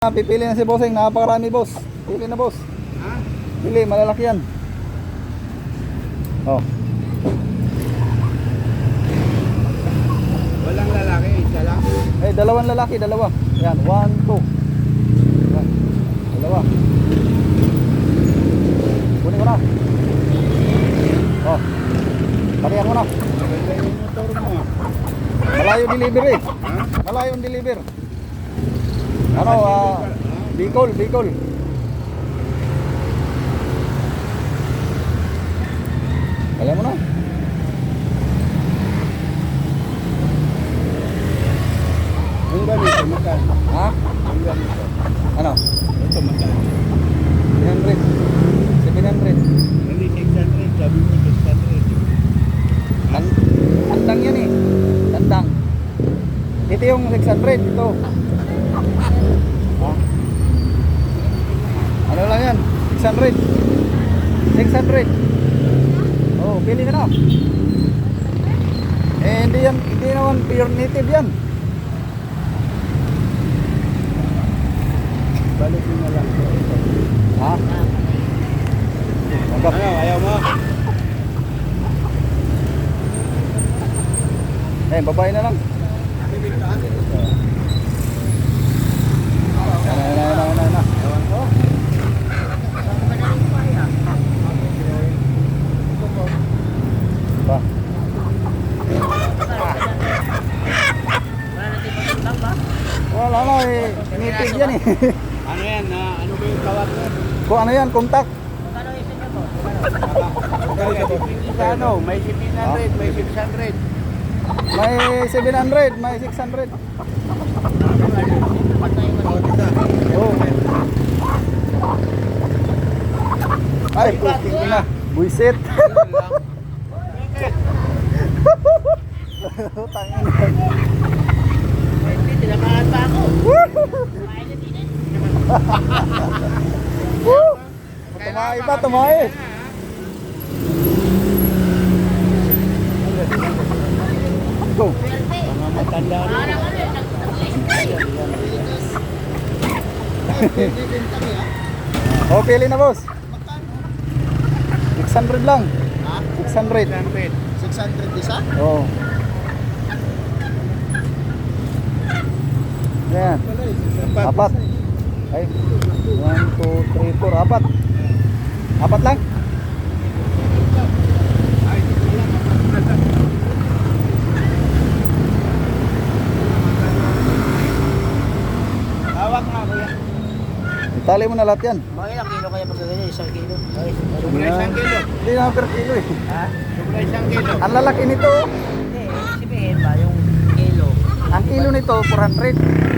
Pipili na si Bossing, napakarami boss. Pili na boss. Ha? Pili, malalaki yan. Oh. Walang lalaki, isa lang. Eh, dalawang lalaki, dalawa. Yan, 1, 2. Yan, dalawa. Kunin ko na. Oh. Parihan mo na. Maganda yung motor mo. Malayo delivery. Ha? Malayo ang deliver. Ano, Bicol. Alam mo na. Yung ganito, magkano? Ha? Yung ganito. Ano? Ito, magkano? 700. 700. Hindi, 600. Sabi mo, 600. Tandang yan eh. Tandang. Ito yung 600. Ito. Ha? Ano lang yan? 600. 600. Oh, pili ka na. Eh, hindi naman pure native yan. Balik mo na lang. Ha? Magkap. Ano, ayaw mo? Eh, babae na lang. Na. Ewan ko. Ba? Wala na eh. Native yan eh. Ano yan? Ano ba yung tawag mo? Kung ano yan, contact. Ano? May 700, may 600. May 700, may 600. Oh. Ay, puting na. Buisit. Tangin. Tinakahan pa ako. Kumain na din Woo! Tumae pa, tumae. Go. Mga matanda na. Parang ano yun, Oh, pili na boss. 600 lang. Ha? 600. 600 isa? Oh. Yan. Apat. Ay. 1, 2, 3, 4. Apat. Apat lang. Hawak nga kuya. Itali mo na lahat yan. Mga ilang kilo kaya pag ganyan, 1 kilo. Sobra 1 kilo. Hindi na per kilo eh. Ha? Sobra 1 kilo. Ang lalaki nito, Hindi, sabihin ba yung kilo? ang kilo nito 400.